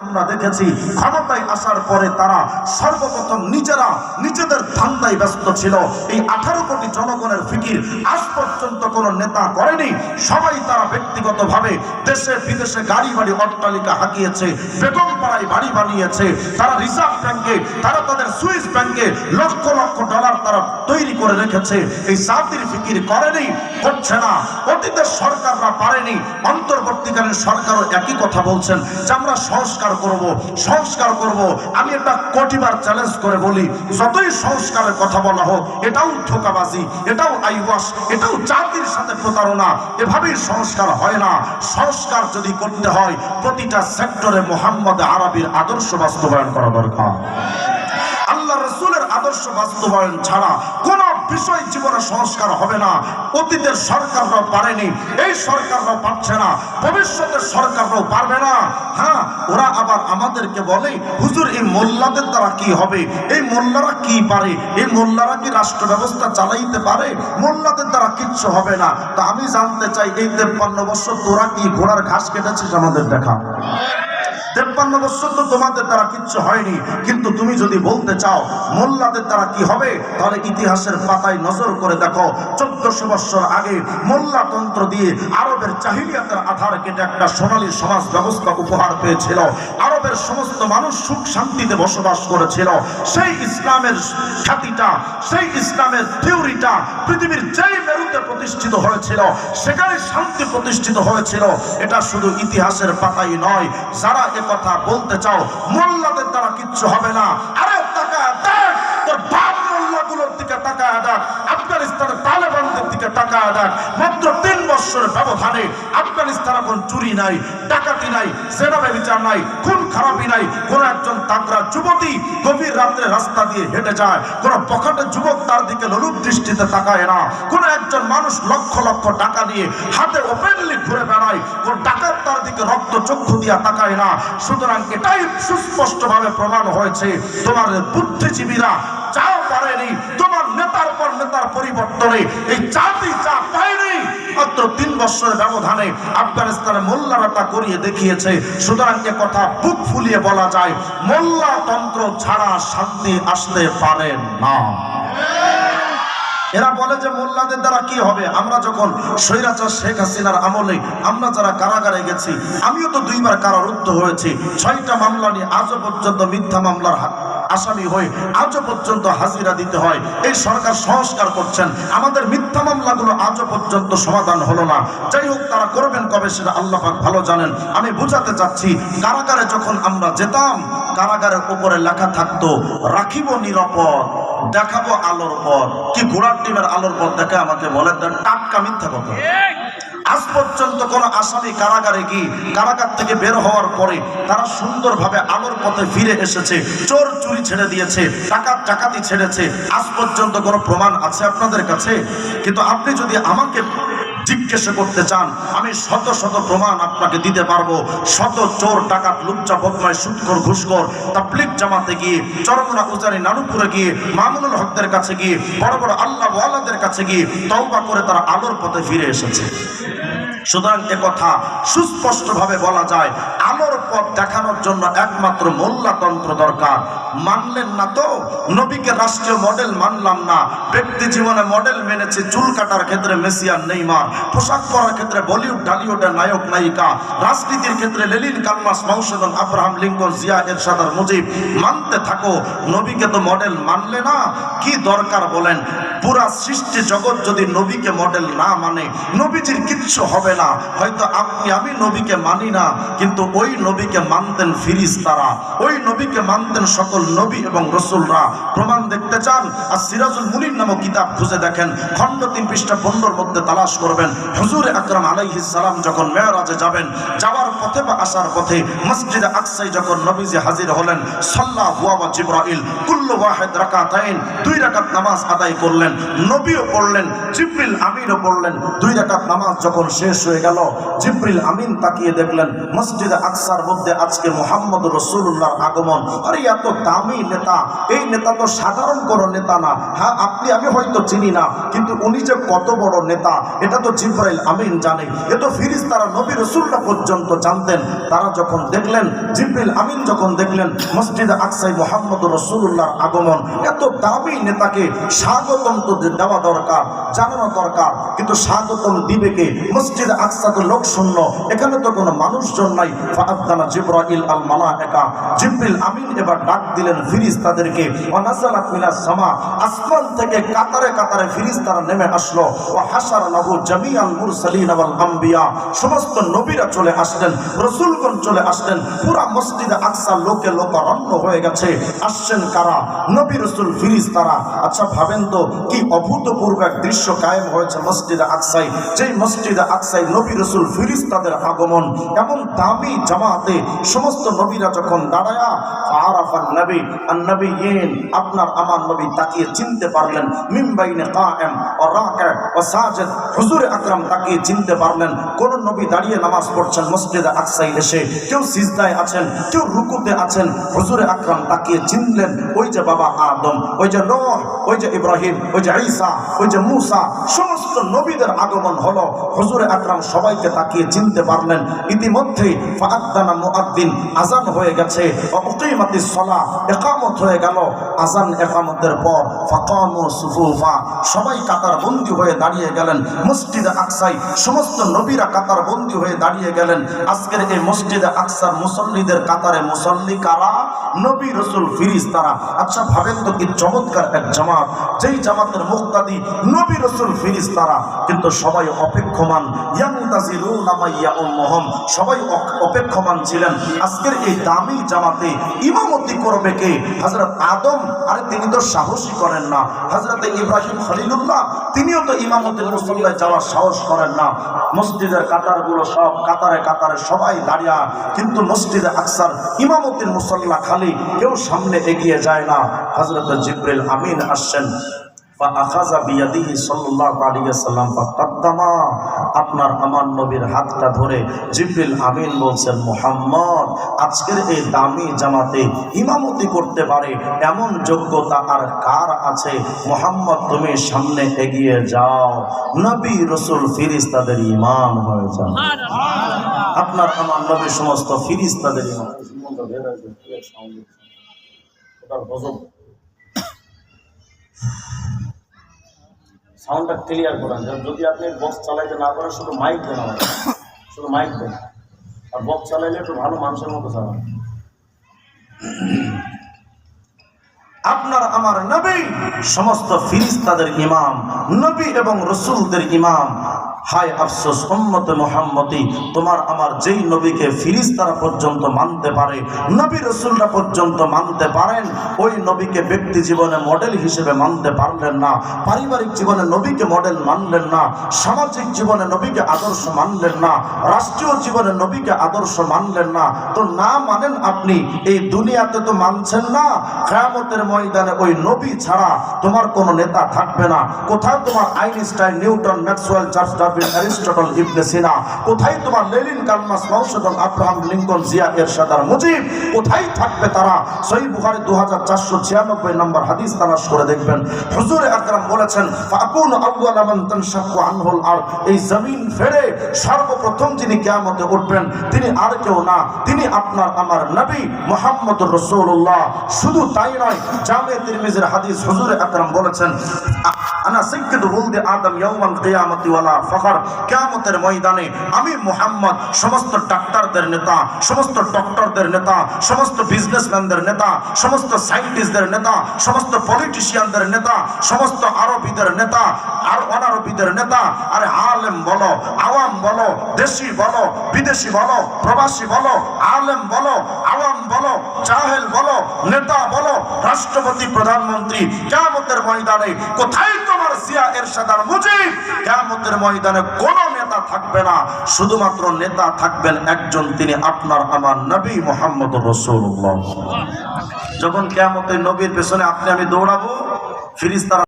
আমরা দেখেছি ক্ষমতায় আসার পরে তারা সর্বপ্রথম নিজেরা নিজেদের ধান্দায় ব্যস্ত ছিল। এই 18 কোটি জনগণের ফিকির আজ পর্যন্ত কোনো নেতা করেনি। সবাই তারা ব্যক্তিগতভাবে দেশে বিদেশে গাড়ি বাড়ি অট্টালিকা হাঁকিয়েছে, বেগম পাড়ায় বাড়ি বানিয়েছে, তারা রিজার্ভ ব্যাংকে, তারা তাদের সুইস ব্যাংকে লক্ষ লক্ষ ডলার তারা তৈরি করে রেখেছে। এই জাতির ফিকির করেনি, করছে না। অতীতের সরকাররা পারেনি, অন্তর্বর্তীকালীন সরকারও একই কথা বলছেন যে আমরা সংস্কার করব। আমি এটা কোটিবার চ্যালেঞ্জ করে বলি, যতই সংস্কারের কথা বলা হোক, এটাও ধোঁকাবাজি, এটাও আইওয়াস, এটাও জাতির সাথে প্রতারণা। এভাবেই সংস্কার হয় না। সংস্কার যদি করতে হয়, প্রতিটা সেক্টরে মুহাম্মদ আরবির আদর্শ বাস্তবায়ন করা দরকার। আল্লাহ রাসূলের আদর্শ বাস্তবায়ন ছাড়া কোন বিষয় জীবনে সংস্কার হবে না। অতীতের সরকাররাও পারেনি, এই সরকাররাও পারছে না, ভবিষ্যতের সরকাররাও পারবে না। হ্যাঁ, ওরা আবার আমাদেরকে বলে, হুজুর এই মোল্লাদের দ্বারা কি হবে? এই মোল্লারা কি পারে? এই মোল্লারা কি রাষ্ট্র ব্যবস্থা চালাইতে পারে? মোল্লাদের দ্বারা কিচ্ছু হবে না। তা আমি জানতে চাই, এই 53 বছর তোরা কি ঘোড়ার ঘাস কেটেছিস? আমাদের দেখা 53 বছর তো তোমাদের দ্বারা কিচ্ছু হয়নি। কিন্তু তুমি যদি বলতে চাও মোল্লাদের দ্বারা কি হবে, তাহলে ইতিহাসের পাতায় নজর করে দেখো। 1400 বছর আগে মোল্লাতন্ত্র দিয়ে আরবের জাহিলিয়াতের আধার কেটে একটা সোনালী সমাজ ব্যবস্থা উপহার পেয়েছিল। আরবের সমস্ত মানুষ সুখ শান্তিতে বসবাস করেছিল। সেই ইসলামের খ্যাতিটা, সেই ইসলামের থিওরিটা পৃথিবীর যেই মেরুতে প্রতিষ্ঠিত হয়েছিল, সেখানে শান্তি প্রতিষ্ঠিত হয়েছিল। এটা শুধু ইতিহাসের পাতাই নয়। যারা কথা বলতে চাও মোল্লাদের দ্বারা কিচ্ছু হবে না, আরে তাকায় দেখ, তোর বাপ মোল্লাগুলোর দিকে তাকায় দেখ, আফগানিস্তানের তালেবানদের দিকে তাকায় দেখ। মাত্র 3 বছরের ব্যবধানে আফগানিস্তান এখন চুরি নাই, ডাকাতি নাই, জেনাবে বিচার নাই, খুন খারাপি নাই। কোন একজন তাগড়া যুবতী গভীর রাত্রে রাস্তা দিয়ে হেঁটে যায়, কোন পকেটে যুবক তার দিকে লোলুপ দৃষ্টিতে তাকায় না। কোন একজন মানুষ লক্ষ লক্ষ টাকা নিয়ে হাতে ওপেনলি ঘুরে বেড়ায়, কোন ডাকাত তার দিকে রক্ত চক্ষু দিয়া তাকায় না। সুতরাং এটাই সুস্পষ্টভাবে প্রমাণ হয়েছে, তোমার বুদ্ধিজীবীরা যাও পারেনি, তোমার নেতার পর নেতার পরিবর্তনে এই জাতি যা পায়নি। মাত্র 3 বছরের ব্যবধানে আফগানিস্তানে মোল্লারা তা করিয়ে দেখিয়েছে। সুতরাং এ কথা বুক ফুলিয়ে বলা যায়, মোল্লাতন্ত্র ছাড়া শান্তি আসতে পারে না। এরা বলে যে মোল্লাদের দ্বারা কি হবে? আমরা যখন স্বৈরাচার শেখ হাসিনার আমলে আমরা যারা কারাগারে গেছি, আমিও তো 2 বার কারারুদ্ধ হয়েছি। 6টা মামলা নিয়ে আজও পর্যন্ত মিথ্যা মামলার আসামি হয়ে আজও পর্যন্ত হাজিরা দিতে হয়। এই সরকার সংস্কার করছেন, আমাদের মিথ্যা মামলাগুলো আজও পর্যন্ত সমাধান হলো না। যাই হোক, তারা করবেন কবে সেটা আল্লাহ পাক ভালো জানেন। আমি বুঝাতে চাচ্ছি, কারাগারে যখন আমরা যেতাম, কারাগারের উপরে লেখা থাকতো, রাখিব নিরাপদ, দেখাবো আলোর পথ। কি ঘোড়ার টিমের আলোর পথ দেখে আমাকে বলেন, টাটকা মিথ্যা কথা। আজ পর্যন্ত কোন আসামি কারাগারে গিয়ে কারাগার থেকে বের হওয়ার পরে তারা সুন্দরভাবে আলোর পথে ফিরে এসেছে, চোর চুরি ছেড়ে দিয়েছে, ডাকাতি ছেড়েছে, আজ পর্যন্ত কোনো প্রমাণ আছে আপনাদের কাছে? কিন্তু আপনি যদি আমাকে জিজ্ঞাসা করতে চান, আমি শত শত প্রমাণ আপনাকে দিতে পারবো। শত চোর, ডাকাত, লুচ্চা, বদমাশ, সুদখোর, ঘুষখোর তাবলীগ জামাতে গিয়ে, চরমনা উজানি, নানুপুরে গিয়ে, মামুনুল হকদের কাছে গিয়ে, বড় বড় আল্লাহ ওয়ালাদের কাছে গিয়ে তওবা করে তারা আলোর পথে ফিরে এসেছে। সুতরাং একথা সুস্পষ্টভাবে বলা যায়, আলোর পথ দেখানোর জন্য একমাত্র মোল্লাতন্ত্র দরকার। মানলেন না তো? নবীকে রাষ্ট্রীয় মডেল মানলাম না, ব্যক্তি জীবনে মডেল মেনেছে। চুল কাটার ক্ষেত্রে মেসি আর নেইমার, পোশাক পরার ক্ষেত্রে বলিউড ঢালিউডের নায়ক নায়িকা, রাজনীতির ক্ষেত্রে Lenin, কালমার্ক্স, মাওসেদুং, Abraham Lincoln, Zia Ershad আর মুজিব। মানতে থাকো, নবীকে তো মডেল মানলে না, কি দরকার বলেন? পুরা সৃষ্টি জগৎ যদি নবীকে মডেল না মানে, নবীজির কিচ্ছু হবে না। হয়তো আপনি আমি নবীকে মানি না, কিন্তু ওই নবীকে মানতেন ফিরিস্তারা, ওই নবীকে মানতেন সকল নবী এবং রসুলরা। প্রমাণ দেখতে চান? আর সিরাজুল মুনির নামক কিতাব খুঁজে দেখেন, খণ্ড 3 পৃষ্ঠা 15 মধ্যে তালাশ করবেন। হুজুর আকরাম আলাইহিস সালাম যখন মেরাজে যাবেন, যাওয়ার পথে বা আসার পথে মসজিদে আকসায় যখন নবীজি হাজির হলেন, সাল্লাল্লাহু ওয়া জিবরাইল কুল্লু ওয়াহিদ রাকাতাইন, 2 রাকাত নামাজ আদায় করলেন। নবীও পড়লেন, জিবরিল আমিনও পড়লেন। 2 রাকাত নামাজ যখন শেষ হয়ে গেল, জিবরিল আমিন তাকিয়ে দেখলেন মসজিদে আকসার মধ্যে আজকে মুহাম্মদ রাসূলুল্লাহর আগমন। আরে এত দামি নেতা। এই নেতা তো সাধারণ কোনো নেতা না। হ্যাঁ, আপনি আমি হয়তো চিনি না, কিন্তু উনি যে কত বড় নেতা এটা তো জিবরাইল আমিন জানে। এ তো ফেরেশতারা নবী রাসূলরা পর্যন্ত জানতেন। তারা যখন দেখলেন, জিবরাইল আমিন যখন দেখলেন মসজিদে আকসায় মুহাম্মদুর রাসূলুল্লাহর আগমন, এত দামি নেতাকে স্বাগতম তো দেওয়া দরকার, জানানো দরকার, কিন্তু স্বাগতম দিবে কে? মসজিদে আকসা তো লোক শূন্য, এখানে তো কোনো মানুষজন নাই। ফাআযানা জিবরাইল আল মালায়েকা, জিবরিল আমিন এবার ডাক দিলেন ফেরেশতাদেরকে। ওয়া নাযালাত মিনাস সামা, আসমান থেকে কাতারে কাতারে ফেরেশতারা নেমে আসলো। ওয়া হাশারা লাহু জামিআল মুরসালিন ওয়াল আম্বিয়া, সমস্ত নবীরা চলে আসলেন, রাসূলগণ চলে আসলেন। পুরা মসজিদে আকসা লোকে লোকারণ্য হয়ে গেছে। আসছেন কারা? নবী রাসূল ফেরেশতারা। আচ্ছা ভাবেন তো কি অভূতপূর্ব এক দৃশ্য কায়েম হয়েছে মসজিদে আকসায়। যেই মসজিদে আকসায় নবী রাসূল ফেরেশতাদের আগমন, এমন দামি জামাতে সমস্ত নবীরা যখন দাঁড়ায়া আরাফান নবী আন-নবিয়্যিন, আপনার আমার নবী তাকিয়ে চিনতে পারলেন। মিন বাইনে কায়েম ওয়া রাকি' ওয়া সাজিদ, হুজুর আকরাম তাকিয়ে চিনতে পারলেন। কোন নবী দাঁড়িয়ে নামাজ পড়ছেন মসজিদে আকসায় এসে, কেউ সিজদায় আছেন, কেউ রুকুতে আছেন। হুজুর আকরাম তাকিয়ে চিনলেন, ওই যে বাবা আদম, ওই যে নূহ, ওই যে ইব্রাহিম, ওই যে ঈসা, ওই যে মূসা, সমস্ত নবীদের আগমন হলো। হুজুর আকরাম সবাইকে তাকিয়ে চিনতে পারলেন। ইতিমধ্যে ফাআযানা মুআদ্দিন, আযান হয়ে গেছে। ওয়া উকিমাতিস সালাহ, ইকামত হয়ে গেল। আযান ইকামতের পর ফাকামু সুফুফা, সবাই কাতারবন্দি হয়ে দাঁড়িয়ে গেলেন মসজিদে আকসায়। সমস্ত নবীরা কাতারবন্দি হয়ে দাঁড়িয়ে গেলেন। আজকের এই মসজিদে আকসার মুসল্লিদের কাতারে মুসল্লি কারা? নবী রাসূল ফেরেশতারা। আচ্ছা ভাবেন তো কি চমৎকার এক জামাত, যেই জামাতের মুক্তাদি নবী রাসূল ফেরেশতারা, কিন্তু সবাই অপেক্ষমান। ইয়ান্তাজিরুনা মা ইয়াউমুহুম, সবাই অপেক্ষমান ছিলেন আজকের এই দামি জামাতে ইমামতি করবে কে? হযরত আদম, আরে তিনি তো সাহসই করেন না। হযরত ইব্রাহিম খলিলুল্লাহ, তিনিও তো ইমামতির মুসল্লায় যাওয়ার সাহস করেন না। মসজিদের কাতারগুলো সব কাতারে কাতারে সবাই দাঁড়িয়ে, কিন্তু মসজিদে আকসার ইমামতির মুসল্লা খালি, কেউ সামনে এগিয়ে যায় না। হযরত জিবরিল আমিন আসছেন। ফাআখাযা বিয়াদিহি সাল্লাল্লাহু আলাইহি ওয়াসাল্লাম ফাকাদ্দামা, আপনার আমার নবীর হাতটা ধরে জিবরিল আমিন বলছেন, মুহাম্মদ আজকের এই দামি জামাতে ইমামতি করতে পারে এমন যোগ্যতা আর কার আছে? মুহাম্মদ তুমি সামনে এগিয়ে যাও, নবী রাসূল ফেরেশতাদের ইমাম হয়ে যান। আপনার আমার নবী সমস্ত ফেরেশতাদের ইমাম। সাউন্ডটা ক্লিয়ার করেন। যদি আপনি বক্স চালাইতে না পারেন, শুধু মাইক দেন, আমার শুধু মাইক দেন। আর বক্স চালাইলে একটু ভালো মানুষের মতো চালান। আপনার আমার নবী সমস্ত ফেরেশতাদের ইমাম, নবী এবং রাসূলদের ইমাম। হায় আফসোস উম্মতে মুহাম্মদী, তোমার আমার যেই নবীকে ফেরেশতারা পর্যন্ত মানতে পারে, নবী রাসূলরা পর্যন্ত মানতে পারেন, ওই নবীকে ব্যক্তি জীবনে মডেল হিসেবে মানতে পারলেন না। পারিবারিক জীবনে নবীকে মডেল মানলেন না, সামাজিক জীবনে নবীকে আদর্শ মানলেন না, রাষ্ট্রীয় জীবনে নবীকে আদর্শ মানলেন না। তো না মানেন আপনি, এই দুনিয়াতে তো মানছেন না, কিয়ামতের ময়দানে ওই নবী ছাড়া তোমার কোনো নেতা থাকবে না। কোথায় তোমার Einstein, Newton, Maxwell, Charles Darwin, Aristotle, Ibn Sina? কোথায় তোমার Lenin, Karl Marx, Mao Zedong, Abraham Lincoln, Zia Ershad আর মুজিব? কোথায় থাকবে তারা? সহিহ বুখারী 2496 নম্বর হাদিস তালাশ করে দেখবেন। হুজুর আকরাম বলেছেন, ফাকুন আউয়ালা মান তানশাক্কু আনহুল আরদ, এই জমিন ফেরে সর্বপ্রথম যিনি কিয়ামতে উঠবেন তিনি আর কেউ না, তিনি আপনার আমার নবী মুহাম্মদুর রাসূলুল্লাহ। শুধু তাই নয়, জামে তিরমিজির হাদিস, হুজুর আকরাম বলেছেন, আনা সাইয়্যিদু ওয়ালদি আদম ইয়াউমাল কিয়ামতি ওয়ালা ফখর, কিয়ামতের ময়দানে আমি মুহাম্মদ সমস্ত ডাক্তারদের নেতা, সমস্ত ডক্টরদের নেতা, সমস্ত বিজনেসম্যানদের নেতা, সমস্ত সায়েন্টিস্টদের নেতা, সমস্ত পলিটিশিয়ানদের নেতা, সমস্ত আরবিদের নেতা আর অনারবিদের নেতা, আরে আলেম বলো, আওয়াম বলো, দেশি বলো, বিদেশি বলো, প্রবাসী বলো, আলেম বলো, আওয়াম বলো, জাহেল বলো, নেতা বলো, রাষ্ট্রপতি, প্রধানমন্ত্রী, কিয়ামতের ময়দানে কোথায় তোমার জিয়া এরশাদ আর মুজিব? কিয়ামতের ময়দানে কোনো নেতা থাকবে না, শুধুমাত্র নেতা থাকবেন একজন, তিনি আপনার আমার নবী মুহাম্মদুর রাসূলুল্লাহ। যখন কিয়ামতের নবীর পেছনে আপনি আমি দৌড়াবো, ফেরেশতারা